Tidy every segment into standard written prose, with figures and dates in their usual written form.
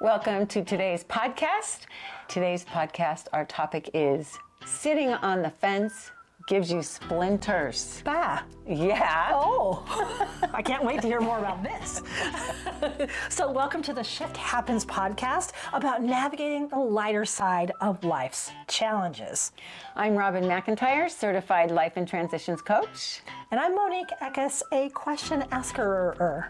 Welcome to today's podcast. Today's podcast, our topic is sitting on the fence gives you splinters. Ah. Yeah. Oh, I can't wait to hear more about this. So welcome to the Shift Happens podcast about navigating the lighter side of life's challenges. I'm Robin McIntire, certified life and transitions coach. And I'm Monique Eckes, a question asker.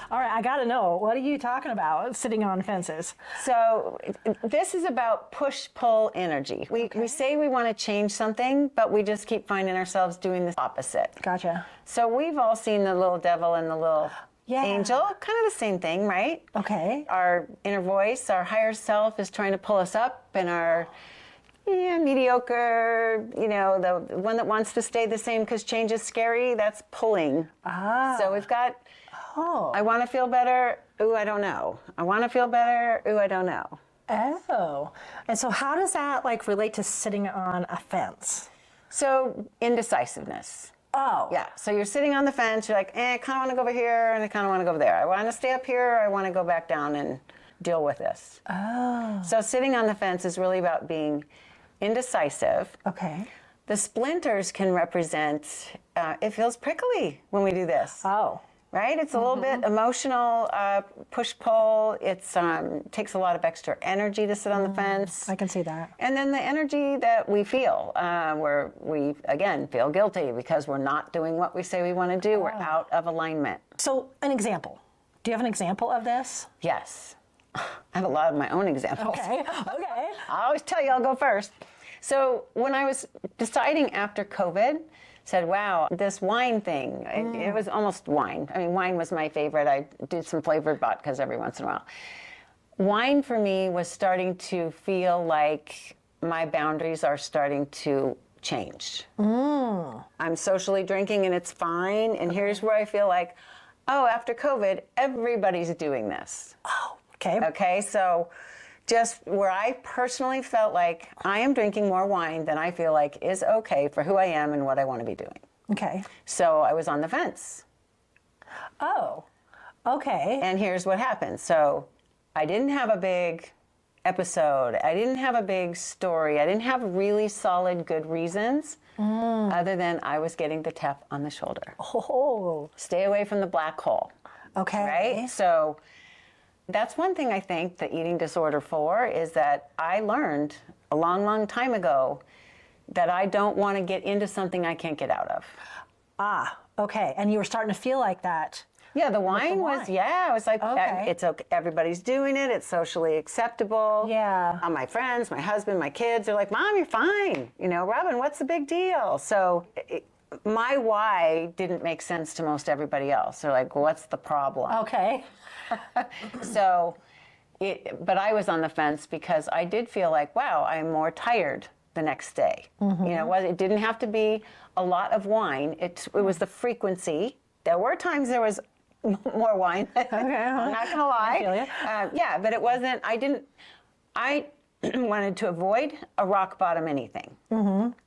All right, I gotta know, what are you talking about sitting on fences? So this is about push-pull energy. We say we want to change something, but we just keep finding ourselves doing the opposite. Gotcha. So we've all seen the little devil and the little angel, kind of the same thing, right? Okay. Our inner voice, our higher self is trying to pull us up, and our mediocre, the one that wants to stay the same because change is scary, that's pulling. So we've got, I want to feel better, ooh, I don't know. I want to feel better, ooh, I don't know. Oh, and so how does that relate to sitting on a fence? So indecisiveness. Oh. Yeah, so you're sitting on the fence, you're like, I kind of want to go over here and I kind of want to go over there. I want to stay up here, I want to go back down and deal with this. Oh. So sitting on the fence is really about being indecisive. Okay. The splinters can represent, it feels prickly when we do this. Oh. Right? It's a little bit emotional, push-pull. It takes a lot of extra energy to sit on the fence. I can see that. And then the energy that we feel, where we, again, feel guilty because we're not doing what we say we want to do. We're out of alignment. So an example. Do you have an example of this? Yes. I have a lot of my own examples. Okay. I always tell you I'll go first. So when I was deciding after COVID, said, wow, this wine thing, it was almost wine. I mean, wine was my favorite. I did some flavored vodkas every once in a while. Wine for me was starting to feel like my boundaries are starting to change. I'm socially drinking and it's fine. And here's where I feel like, after COVID, everybody's doing this. Oh, okay. Okay, so just where I personally felt like I am drinking more wine than I feel like is okay for who I am and what I want to be doing. Okay. So I was on the fence. Oh, okay. And here's what happened. So I didn't have a big episode. I didn't have a big story. I didn't have really solid good reasons other than I was getting the tap on the shoulder. Oh. Stay away from the black hole. Okay. Right? So that's one thing I think the eating disorder for is that I learned a long, long time ago that I don't want to get into something I can't get out of. Ah, okay. And you were starting to feel like that. Yeah, the wine was, it was like, it's okay. Everybody's doing it. It's socially acceptable. Yeah. My friends, my husband, my kids are like, Mom, you're fine. Robin, what's the big deal? So my why didn't make sense to most everybody else. They're like, what's the problem? Okay. So, but I was on the fence because I did feel like, wow, I'm more tired the next day. It didn't have to be a lot of wine. It was the frequency. There were times there was more wine. Okay. I'm not going to lie. I feel you. But it wasn't, I wanted to avoid a rock bottom anything.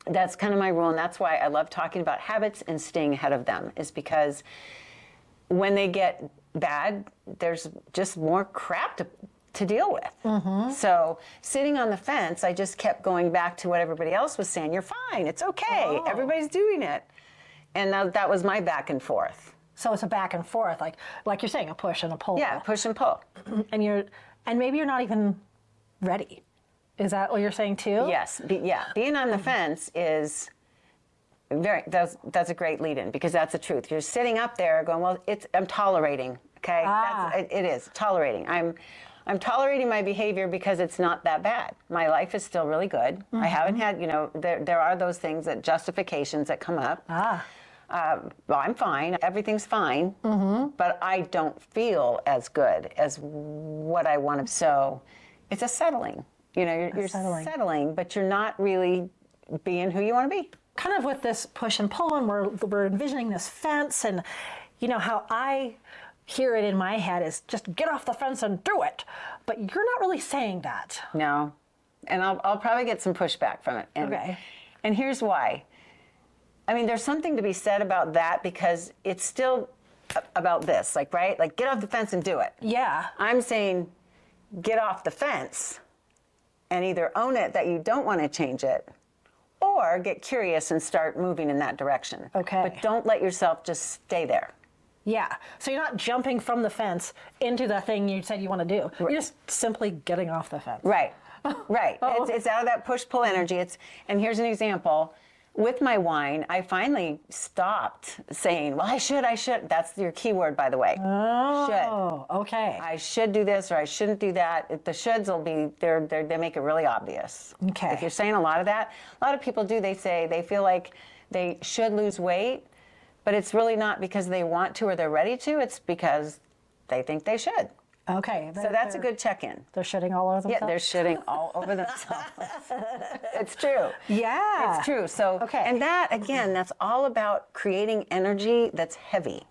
That's kind of my rule, and that's why I love talking about habits and staying ahead of them, is because when they get bad, there's just more crap to deal with. So sitting on the fence, I just kept going back to what everybody else was saying. You're fine. It's okay. Everybody's doing it. And that was my back and forth. So it's a back and forth, like you're saying, a push and a pull. Yeah, push and pull. And maybe you're not even ready. Is that what you're saying too? Yes. Being on the fence is that's a great lead-in, because that's the truth. You're sitting up there going, well, I'm tolerating. Okay, it is tolerating. I'm tolerating my behavior because it's not that bad. My life is still really good. I haven't had, there are those things, justifications that come up. Well, I'm fine. Everything's fine. But I don't feel as good as what I want to. So it's a settling. You're settling, but you're not really being who you want to be. Kind of with this push and pull, and we're envisioning this fence, and how I hear it in my head is just get off the fence and do it. But you're not really saying that. No. And I'll probably get some pushback from it. And here's why. I mean, there's something to be said about that, because it's still about this, like, right? Like, get off the fence and do it. Yeah. I'm saying get off the fence and either own it that you don't want to change it, or get curious and start moving in that direction. Okay. But don't let yourself just stay there. Yeah. So you're not jumping from the fence into the thing you said you want to do. You're just simply getting off the fence. Right. Right. Oh. It's out of that push-pull energy. And here's an example. With my wine, I finally stopped saying, well, I should. That's your key word, by the way. Oh, okay. I should do this or I shouldn't do that. The shoulds will be, they make it really obvious. Okay. If you're saying a lot of that, a lot of people do, they say they feel like they should lose weight, but it's really not because they want to or they're ready to, it's because they think they should. Okay. So that's a good check-in. They're shitting all over themselves? Yeah, they're shitting all over themselves. It's true. Yeah. It's true. So, okay. And that, again, that's all about creating energy that's heavy.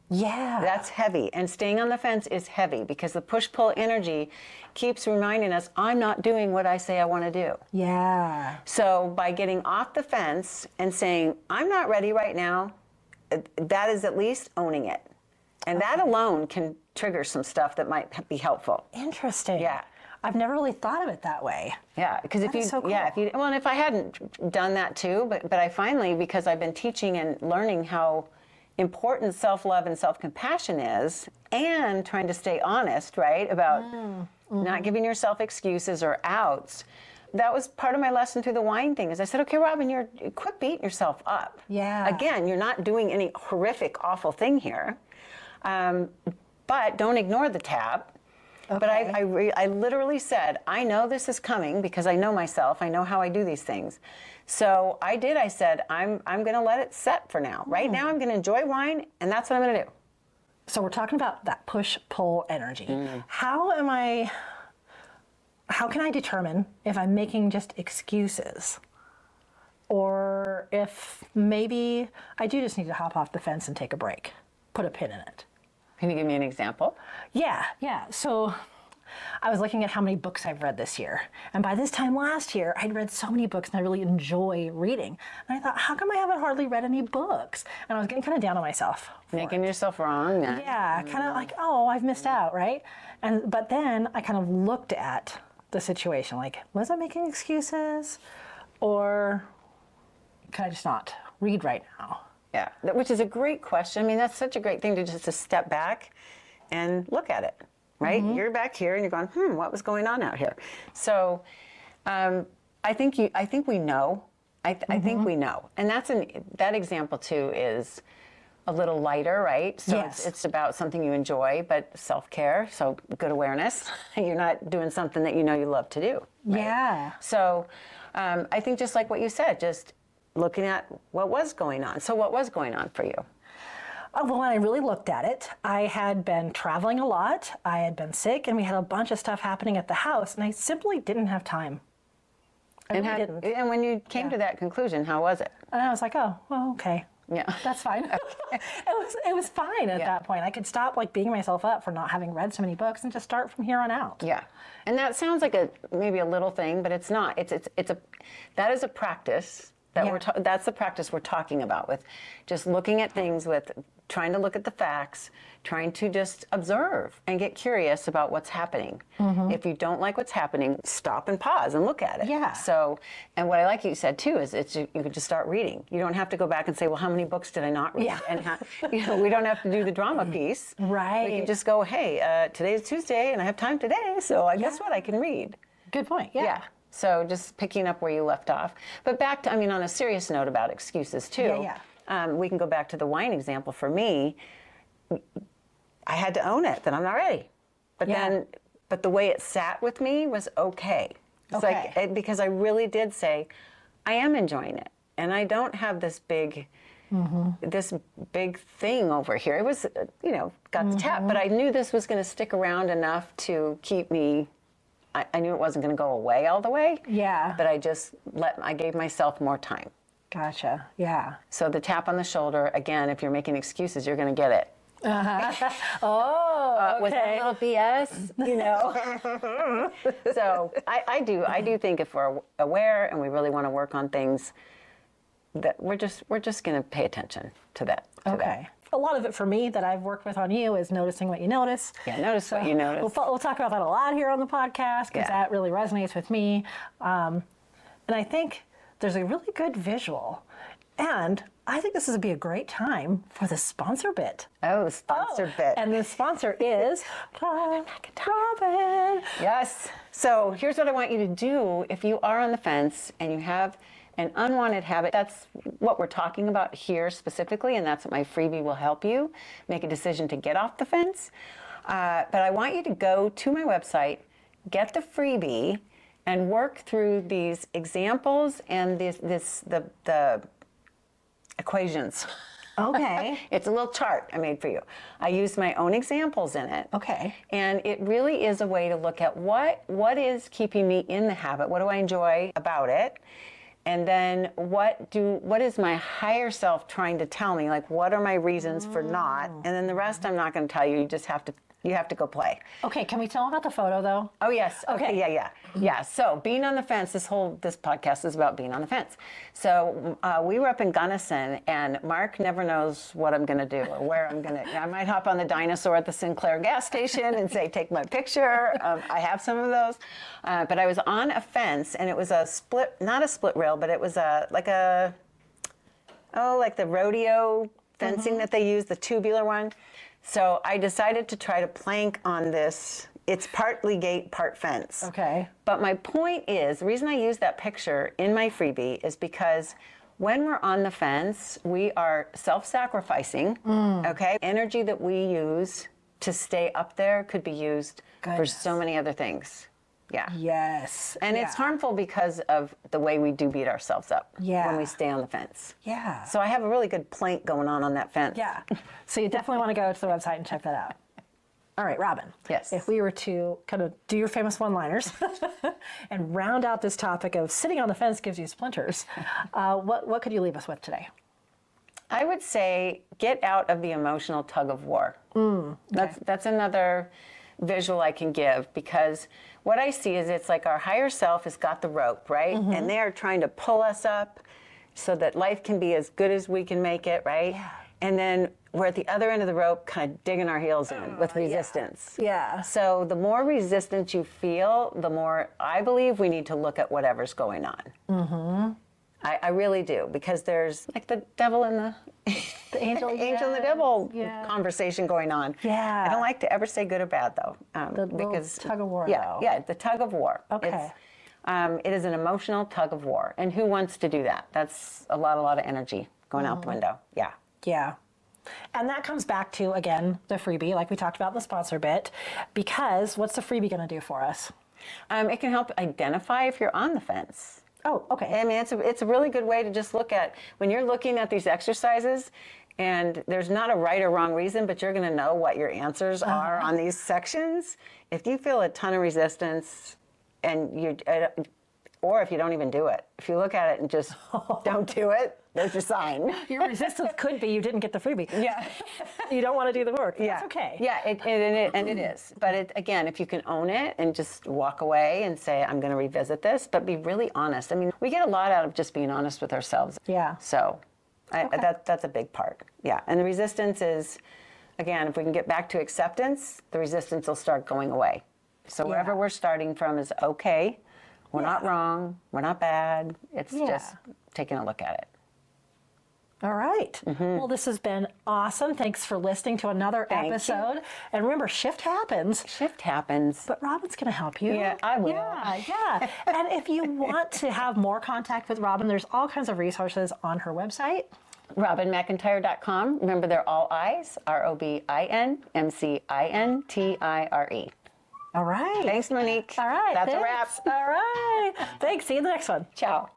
Yeah. That's heavy. And staying on the fence is heavy because the push-pull energy keeps reminding us, I'm not doing what I say I want to do. Yeah. So by getting off the fence and saying, I'm not ready right now, that is at least owning it. And that alone can trigger some stuff that might be helpful. Interesting. Yeah. I've never really thought of it that way. Yeah, because if you, so cool. yeah, and if I hadn't done that too, but I finally, because I've been teaching and learning how important self-love and self-compassion is, and trying to stay honest, right, about not giving yourself excuses or outs. That was part of my lesson through the wine thing. Is I said, okay, Robin, quit beating yourself up. Yeah. Again, you're not doing any horrific, awful thing here, but don't ignore the tab. Okay. But I literally said, I know this is coming because I know myself. I know how I do these things. So I said, I'm going to let it set for now. Right now, I'm going to enjoy wine, and that's what I'm going to do. So we're talking about that push-pull energy. How can I determine if I'm making just excuses? Or if maybe I do just need to hop off the fence and take a break, put a pin in it? Can you give me an example? Yeah. So I was looking at how many books I've read this year. And by this time last year, I'd read so many books and I really enjoy reading. And I thought, how come I haven't hardly read any books? And I was getting kind of down on myself. Making yourself wrong. Yeah, kind of like, oh, I've missed out, right? But then I kind of looked at the situation, like, was I making excuses? Or could I just not read right now? Yeah, which is a great question. I mean, that's such a great thing to step back and look at it, right? You're back here and you're going, what was going on out here? So I think we know. I think we know. And that example too is a little lighter, right? So yes. it's about something you enjoy, but self-care, so good awareness. You're not doing something that you know you love to do. Right? Yeah. So I think just like what you said, just looking at what was going on. So what was going on for you? Well, when I really looked at it, I had been traveling a lot, I had been sick, and we had a bunch of stuff happening at the house, and I simply didn't have time. I really didn't. And when you came to that conclusion, how was it? And I was like, oh, well, okay. Yeah. That's fine. It was fine at that point. I could stop beating myself up for not having read so many books and just start from here on out. Yeah. And that sounds like maybe a little thing, but it's not. That is a practice. That's the practice we're talking about, with just looking at things, with trying to look at the facts, trying to just observe and get curious about what's happening. If you don't like what's happening, stop and pause and look at it. Yeah. So, and what I like you said too is you can just start reading. You don't have to go back and say, well, how many books did I not read? Yeah. And we don't have to do the drama piece. Right. We can just go, hey, today's Tuesday and I have time today, so guess what? I can read. Good point. Yeah. So just picking up where you left off. But back to, on a serious note about excuses too. We can go back to the wine example. For me, I had to own it that I'm not ready. But the way it sat with me was okay. It's like, because I really did say, I am enjoying it. And I don't have this big thing over here. It was, got the tap, but I knew this was going to stick around enough to keep me. I knew it wasn't going to go away all the way. Yeah. But I gave myself more time. Gotcha. Yeah. So the tap on the shoulder, again, if you're making excuses, you're going to get it. Oh, okay. With a little BS, So I do think if we're aware and we really want to work on things, that we're just going to pay attention to that. a lot of it for me that I've worked with on you is noticing what you notice. Yeah, notice what you notice. We'll talk about that a lot here on the podcast because that really resonates with me. And I think there's a really good visual. And I think this would be a great time for the sponsor bit. Oh, sponsor bit. And the sponsor is Robin. Yes. So here's what I want you to do. If you are on the fence and you have an unwanted habit, that's what we're talking about here specifically, and that's what my freebie will help you make a decision to get off the fence. But I want you to go to my website, get the freebie, and work through these examples and the equations. Okay. It's a little chart I made for you. I used my own examples in it. Okay. And it really is a way to look at what is keeping me in the habit, what do I enjoy about it, and then what is my higher self trying to tell me, like what are my reasons for not, and then the rest I'm not going to tell you, you have to go play. Okay, can we tell about the photo though? Oh yes. Okay. Yeah. So being on the fence. This podcast is about being on the fence. So we were up in Gunnison, and Mark never knows what I'm going to do or where I'm going to. I might hop on the dinosaur at the Sinclair gas station and say, "Take my picture." I have some of those, but I was on a fence, and it was not a split rail, but it was like the rodeo fencing that they use, the tubular one. So I decided to try to plank on this. It's partly gate, part fence. Okay. But my point is, the reason I use that picture in my freebie is because when we're on the fence, we are self-sacrificing, okay? Energy that we use to stay up there could be used for so many other things. Yeah. Yes. And it's harmful because of the way we do beat ourselves up when we stay on the fence. Yeah. So I have a really good plank going on that fence. Yeah. So you definitely want to go to the website and check that out. All right, Robin. Yes. If we were to kind of do your famous one-liners and round out this topic of sitting on the fence gives you splinters, what could you leave us with today? I would say get out of the emotional tug of war. That's another visual I can give, because what I see is it's like our higher self has got the rope, right? And they're trying to pull us up so that life can be as good as we can make it, right? Yeah. And then we're at the other end of the rope kind of digging our heels in with resistance. Yeah. So the more resistance you feel, the more I believe we need to look at whatever's going on. I really do, because there's like the devil and the angel, and the devil conversation going on. Yeah. I don't like to ever say good or bad though, because tug of war. Yeah, the tug of war. Okay. It is an emotional tug of war, and who wants to do that? That's a lot of energy going out the window. Yeah. Yeah. And that comes back to, again, the freebie, like we talked about in the sponsor bit, because what's the freebie going to do for us? It can help identify if you're on the fence. Oh, okay. I mean, it's a really good way to just look at, when you're looking at these exercises, and there's not a right or wrong reason, but you're going to know what your answers are on these sections. If you feel a ton of resistance, and or if you don't even do it, if you look at it and just don't do it, there's your sign. Your resistance could be you didn't get the freebie. Yeah. You don't want to do the work. Yeah. That's okay. Yeah, it is. But again, if you can own it and just walk away and say, I'm going to revisit this, but be really honest. I mean, we get a lot out of just being honest with ourselves. Yeah. So that's a big part. Yeah. And the resistance is, again, if we can get back to acceptance, the resistance will start going away. So wherever we're starting from is okay. We're not wrong. We're not bad. It's just taking a look at it. All right. Well, this has been awesome. Thanks for listening to another episode. And remember, shift happens. Shift happens. But Robin's going to help you. Yeah, I will. Yeah. And if you want to have more contact with Robin, there's all kinds of resources on her website. RobinMcIntire.com. Remember, they're all I's. RobinMcIntire. All right. Thanks, Monique. All right. That's a wrap. All right. Thanks. See you in the next one. Ciao.